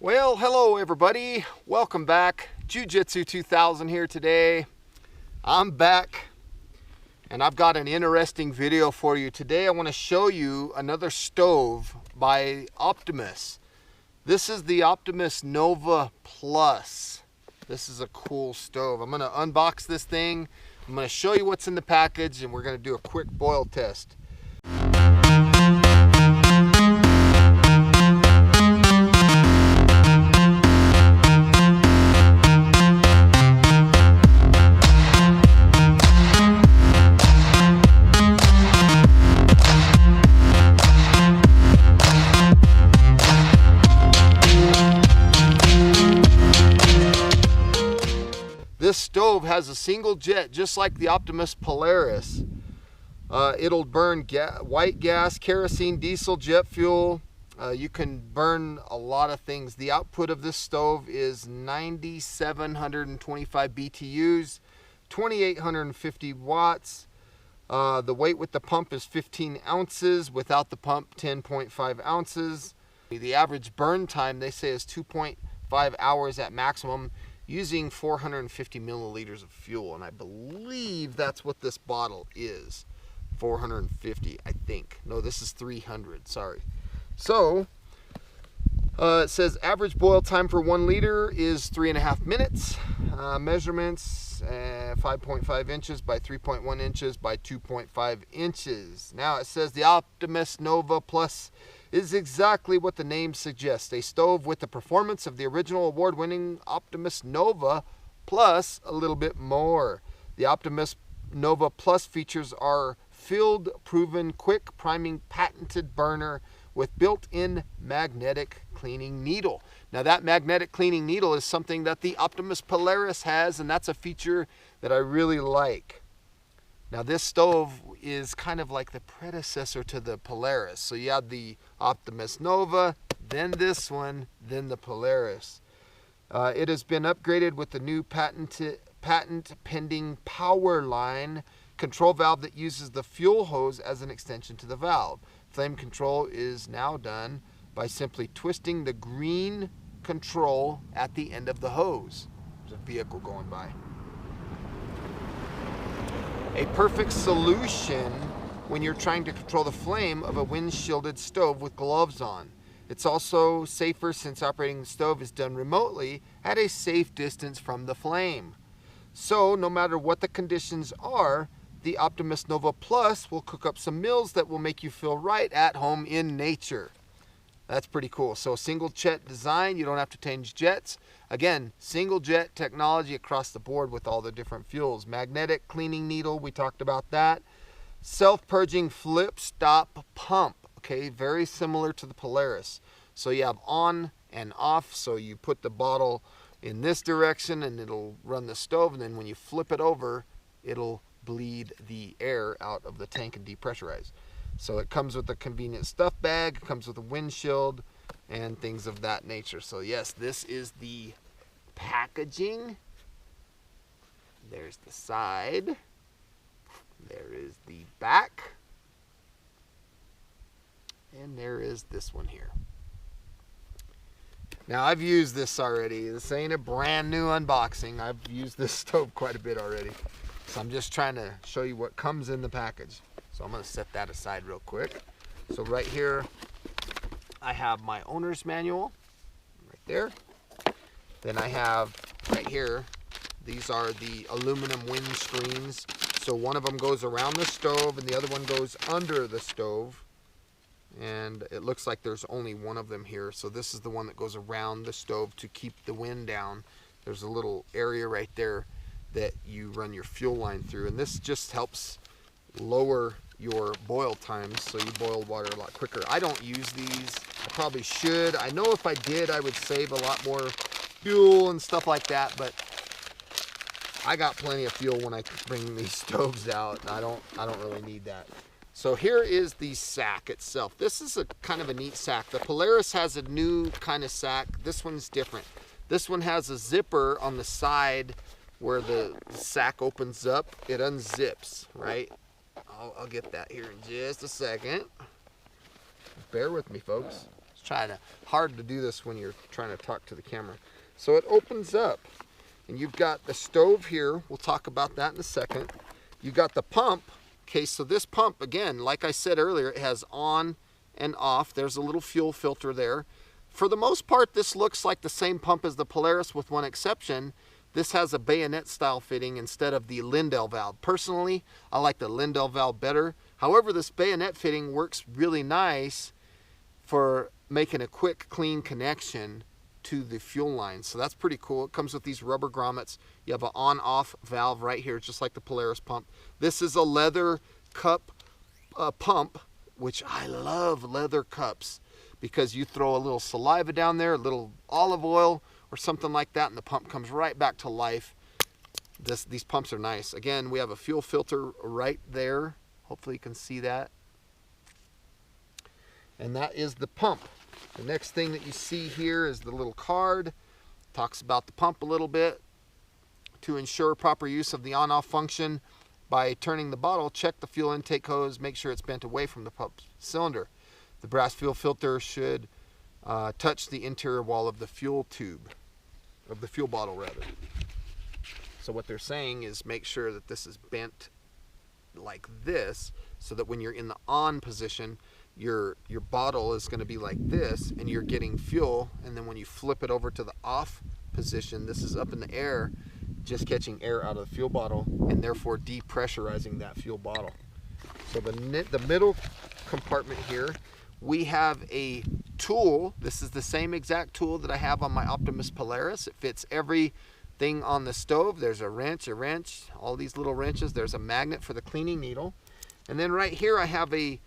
Well, hello everybody. Welcome back. Jiujitsu2000 here today. I'm back and I've got an interesting video for you. Today I want to show you another stove by Optimus. This is the Optimus Nova Plus. This is a cool stove. I'm going to unbox this thing. I'm going to show you what's in the package and we're going to do a quick boil test. This stove has a single jet, just like the Optimus Polaris. It'll burn white gas, kerosene, diesel, jet fuel. You can burn a lot of things. The output of this stove is 9,725 BTUs, 2,850 watts. The weight with the pump is 15 ounces. Without the pump, 10.5 ounces. The average burn time, they say, is 2.5 hours at maximum, using 450 milliliters of fuel, and I believe that's what this bottle is. 450, I think. No, this is 300, sorry. So it says average boil time for 1 liter is 3.5 minutes. Measurements 5.5 inches by 3.1 inches by 2.5 inches. Now it says the Optimus Nova Plus is exactly what the name suggests. A stove with the performance of the original award-winning Optimus Nova plus a little bit more. The Optimus Nova Plus features are field-proven, quick priming, patented burner with built-in magnetic cleaning needle. Now that magnetic cleaning needle is something that the Optimus Polaris has, and that's a feature that I really like. Now this stove is kind of like the predecessor to the Polaris. So you had the Optimus Nova, then this one, then the Polaris. It has been upgraded with the new patent-pending power line control valve that uses the fuel hose as an extension to the valve. Flame control is now done by simply twisting the green control at the end of the hose. There's a vehicle going by. A perfect solution when you're trying to control the flame of a wind-shielded stove with gloves on. It's also safer since operating the stove is done remotely at a safe distance from the flame. So no matter what the conditions are, the Optimus Nova Plus will cook up some meals that will make you feel right at home in nature. That's pretty cool. So single jet design, you don't have to change jets. Again, single jet technology across the board with all the different fuels. Magnetic cleaning needle, we talked about that. Self-purging flip stop pump, okay, very similar to the Polaris. So you have on and off, so you put the bottle in this direction and it'll run the stove, and then when you flip it over, it'll bleed the air out of the tank and depressurize. So it comes with a convenient stuff bag, comes with a windshield, and things of that nature. So yes, this is the packaging. There's the side. There is the back. And there is this one here. Now I've used this already. This ain't a brand new unboxing. I've used this stove quite a bit already. So I'm just trying to show you what comes in the package. So I'm going to set that aside real quick. So right here, I have my owner's manual right there. Then I have right here, these are the aluminum wind screens. So one of them goes around the stove and the other one goes under the stove. And it looks like there's only one of them here. So this is the one that goes around the stove to keep the wind down. There's a little area right there that you run your fuel line through. And this just helps lower your boil times, so you boil water a lot quicker. I don't use these. I probably should. I know if I did, I would save a lot more fuel and stuff like that, but I got plenty of fuel when I bring these stoves out. I don't really need that. So here is the sack itself. This is a kind of a neat sack. The Polaris has a new kind of sack. This one's different. This one has a zipper on the side where the sack opens up. It unzips, right? I'll get that here in just a second. Bear with me, folks. Let's hard to do this when you're trying to talk to the camera. So it opens up, and you've got the stove here. We'll talk about that in a second. You've got the pump. Okay, so this pump, again, like I said earlier, it has on and off. There's a little fuel filter there. For the most part, this looks like the same pump as the Polaris with one exception. This has a bayonet style fitting instead of the Lindell valve. Personally, I like the Lindell valve better. However, this bayonet fitting works really nice for making a quick, clean connection to the fuel line. So that's pretty cool. It comes with these rubber grommets. You have an on-off valve right here, just like the Polaris pump. This is a leather cup pump, which I love leather cups, because you throw a little saliva down there, a little olive oil or something like that, and the pump comes right back to life. These pumps are nice. Again, we have a fuel filter right there. Hopefully you can see that. And that is the pump. The next thing that you see here is the little card. Talks about the pump a little bit. To ensure proper use of the on-off function, by turning the bottle, check the fuel intake hose, make sure it's bent away from the pump cylinder. The brass fuel filter should touch the interior wall of the fuel tube, of the fuel bottle rather. So what they're saying is make sure that this is bent like this, so that when you're in the on position, your bottle is going to be like this, and you're getting fuel, and then when you flip it over to the off position, this is up in the air, just catching air out of the fuel bottle, and therefore depressurizing that fuel bottle. So the middle compartment here, we have a tool. This is the same exact tool that I have on my Optimus Polaris. It fits everything on the stove. There's a wrench, all these little wrenches. There's a magnet for the cleaning needle. And then right here I have a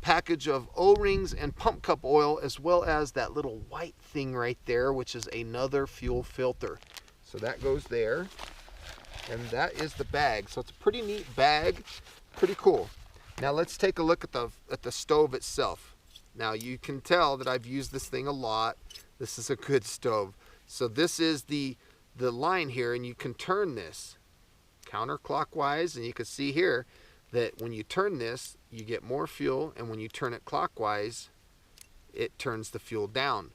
package of O-rings and pump cup oil, as well as that little white thing right there, which is another fuel filter. So that goes there, and that is the bag. So it's a pretty neat bag, pretty cool. Now let's take a look at the stove itself. Now you can tell that I've used this thing a lot. This is a good stove. So this is the line here, and you can turn this counterclockwise, and you can see here that when you turn this, you get more fuel, and when you turn it clockwise, it turns the fuel down.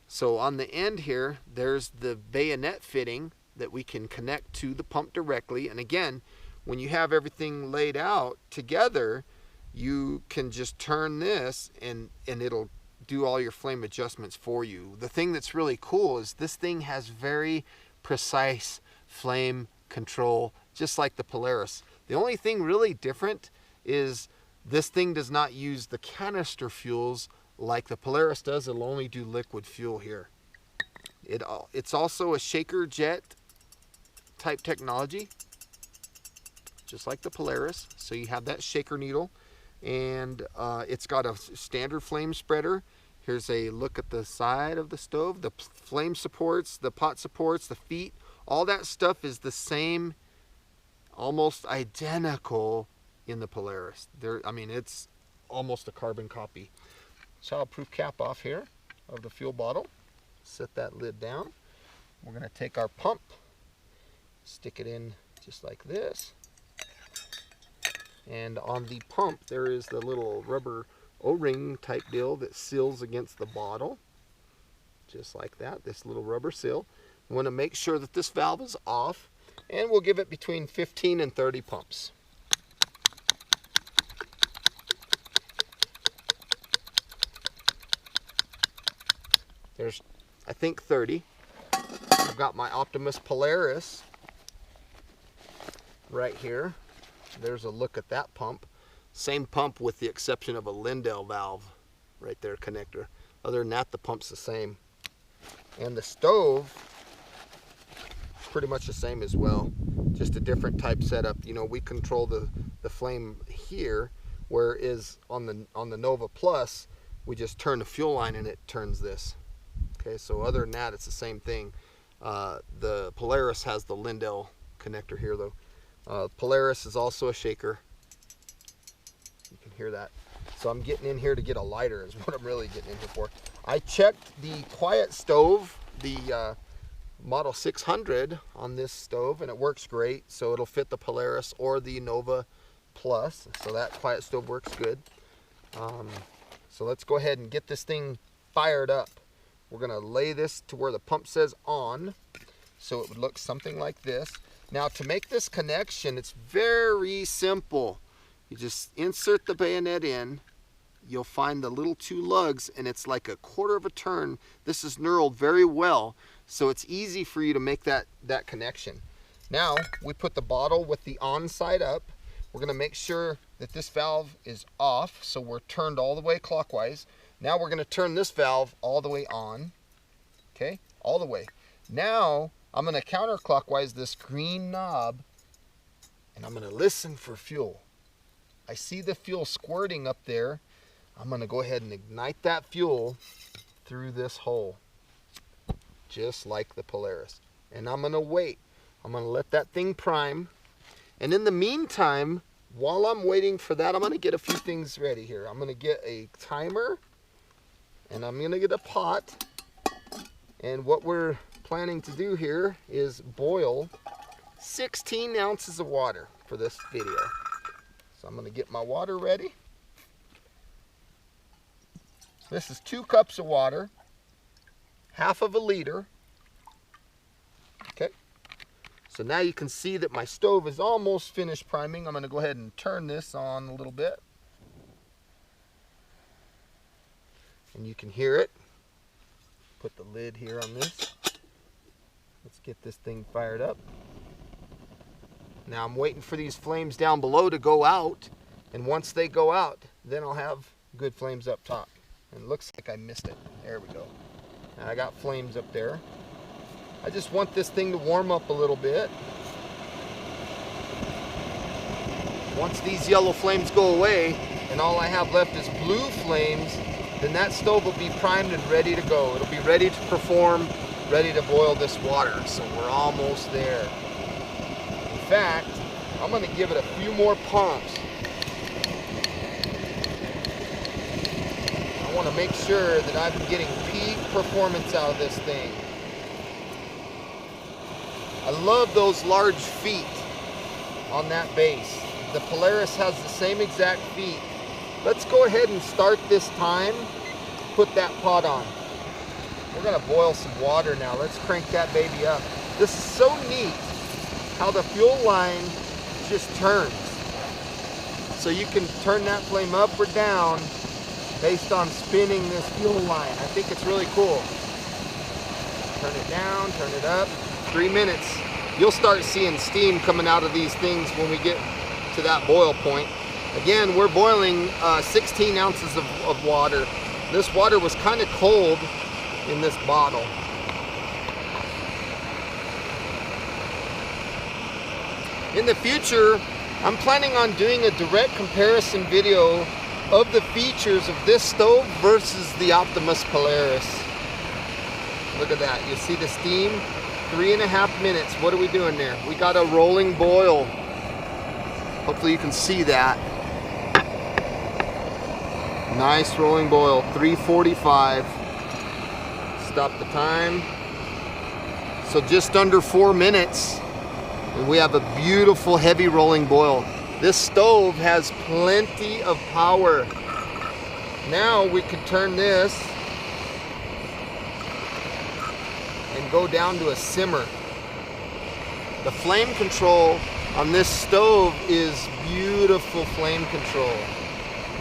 So on the end here, there's the bayonet fitting that we can connect to the pump directly. And again, when you have everything laid out together, you can just turn this and it'll do all your flame adjustments for you. The thing that's really cool is this thing has very precise flame control, just like the Polaris. The only thing really different is this thing does not use the canister fuels like the Polaris does. It'll only do liquid fuel here. It's also a shaker jet type technology, just like the Polaris. So you have that shaker needle, and it's got a standard flame spreader. Here's a look at the side of the stove. The flame supports, the pot supports, the feet, all that stuff is the same, almost identical in the Polaris. I mean, it's almost a carbon copy. Childproof cap off here of the fuel bottle. Set that lid down. We're going to take our pump, stick it in just like this. And on the pump, there is the little rubber O-ring type deal that seals against the bottle. Just like that, this little rubber seal. We want to make sure that this valve is off, and we'll give it between 15 and 30 pumps. There's, I think, 30. I've got my Optimus Polaris right here. There's a look at that pump. Same pump with the exception of a Lindell valve right there, connector. Other than that, the pump's the same. And the stove, pretty much the same as well. Just a different type setup. You know, we control the flame here, whereas on the Nova Plus, we just turn the fuel line and it turns this. Okay, so other than that, it's the same thing. The Polaris has the Lindell connector here, though. Polaris is also a shaker. You can hear that. So I'm getting in here to get a lighter is what I'm really getting in here for. I checked the quiet stove, the Model 600 on this stove, and it works great. So it'll fit the Polaris or the Nova Plus. So that quiet stove works good. So let's go ahead and get this thing fired up. We're gonna lay this to where the pump says on, so it would look something like this. Now to make this connection, it's very simple. You just insert the bayonet in, you'll find the little two lugs, and it's like a quarter of a turn. This is knurled very well, so it's easy for you to make that connection. Now we put the bottle with the on side up. We're gonna make sure that this valve is off, so we're turned all the way clockwise. Now we're gonna turn this valve all the way on, okay, all the way. Now I'm gonna counterclockwise this green knob, and I'm gonna listen for fuel. I see the fuel squirting up there. I'm gonna go ahead and ignite that fuel through this hole, just like the Polaris. And I'm gonna wait. I'm gonna let that thing prime. And in the meantime, while I'm waiting for that, I'm gonna get a few things ready here. I'm gonna get a timer, and I'm gonna get a pot. And what we're planning to do here is boil 16 ounces of water for this video. So I'm gonna get my water ready. This is 2 cups of water, half of a liter. Okay. So now you can see that my stove is almost finished priming. I'm going to go ahead and turn this on a little bit. And you can hear it. Put the lid here on this. Let's get this thing fired up. Now I'm waiting for these flames down below to go out. And once they go out, then I'll have good flames up top. And it looks like I missed it. There we go. Now I got flames up there. I just want this thing to warm up a little bit. Once these yellow flames go away and all I have left is blue flames, then that stove will be primed and ready to go. It'll be ready to perform, ready to boil this water. So we're almost there. In fact, I'm going to give it a few more pumps. I want to make sure that I'm getting peak performance out of this thing. I love those large feet on that base. The Polaris has the same exact feet. Let's go ahead and start this time. Put that pot on. We're gonna boil some water now. Let's crank that baby up. This is so neat how the fuel line just turns. So you can turn that flame up or down based on spinning this fuel line. I think it's really cool. Turn it down, turn it up. 3 minutes. You'll start seeing steam coming out of these things when we get to that boil point. Again, we're boiling 16 ounces of water. This water was kind of cold in this bottle. In the future, I'm planning on doing a direct comparison video of the features of this stove versus the Optimus Polaris. Look at that. You see the steam? 3.5 minutes. What are we doing there? We got a rolling boil. Hopefully you can see that. Nice rolling boil. 3:45. Stop the time. So just under 4 minutes. And we have a beautiful heavy rolling boil. This stove has plenty of power. Now we can turn this and go down to a simmer. The flame control on this stove is beautiful flame control.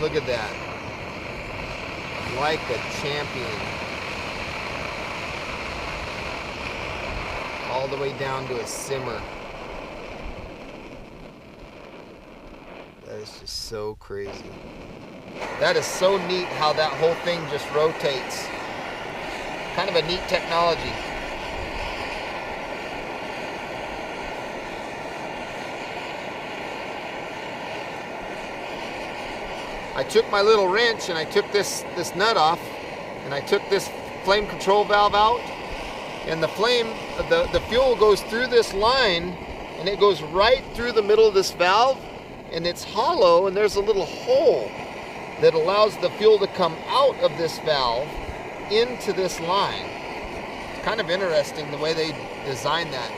Look at that. Like a champion. All the way down to a simmer. That is just so crazy. That is so neat how that whole thing just rotates. Kind of a neat technology. I took my little wrench and I took this nut off, and I took this flame control valve out, and the fuel goes through this line, and it goes right through the middle of this valve, and it's hollow, and there's a little hole that allows the fuel to come out of this valve into this line. It's kind of interesting the way they designed that.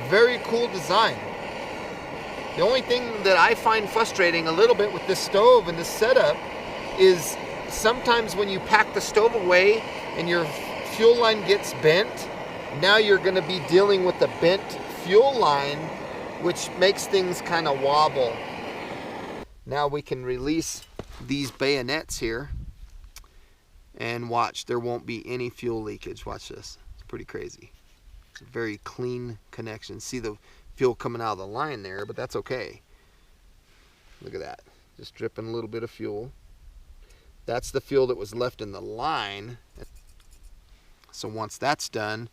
Very cool design. The only thing that I find frustrating a little bit with this stove and this setup is sometimes when you pack the stove away and your fuel line gets bent, now you're going to be dealing with the bent fuel line, which makes things kind of wobble. Now we can release these bayonets here and watch, there won't be any fuel leakage. Watch this. It's pretty crazy. It's a very clean connection. See the fuel coming out of the line there, but that's okay. Look at that. Just dripping a little bit of fuel. That's the fuel that was left in the line. So once that's done,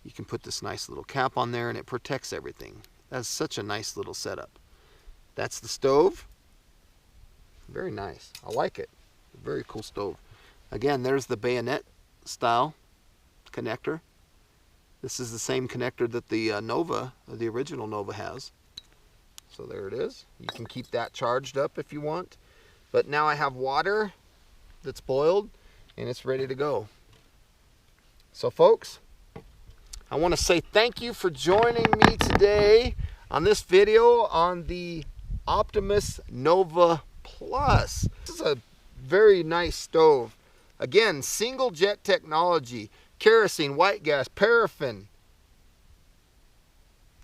you can put this nice little cap on there and it protects everything. That's such a nice little setup. That's the stove. Very nice. I like it. Very cool stove. Again, there's the bayonet style connector. This is the same connector that the Nova, the original Nova, has. So there it is. You can keep that charged up if you want. But now I have water that's boiled and it's ready to go. So folks, I want to say thank you for joining me today on this video on the Optimus Nova Plus. This is a very nice stove. Again, single jet technology, kerosene, white gas, paraffin,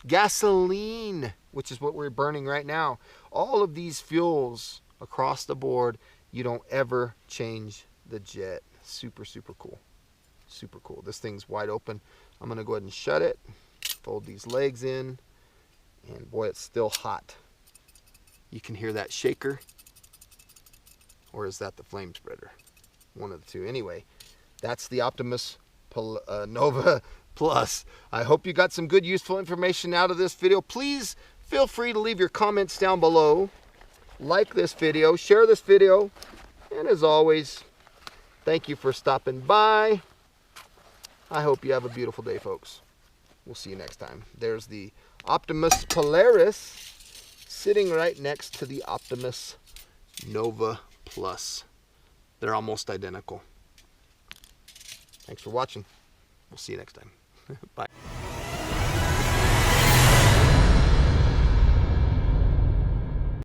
gasoline, which is what we're burning right now. All of these fuels across the board, you don't ever change the jet. Super, super cool. Super cool. This thing's wide open. I'm going to go ahead and shut it, fold these legs in, and boy, it's still hot. You can hear that shaker, or is that the flame spreader? One of the two. Anyway, that's the Optimus Nova Plus. I hope you got some good, useful information out of this video. Please feel free to leave your comments down below. Like this video, share this video, and as always, thank you for stopping by. I hope you have a beautiful day, folks. We'll see you next time. There's the Optimus Polaris sitting right next to the Optimus Nova Plus. They're almost identical. Thanks for watching. We'll see you next time. Bye.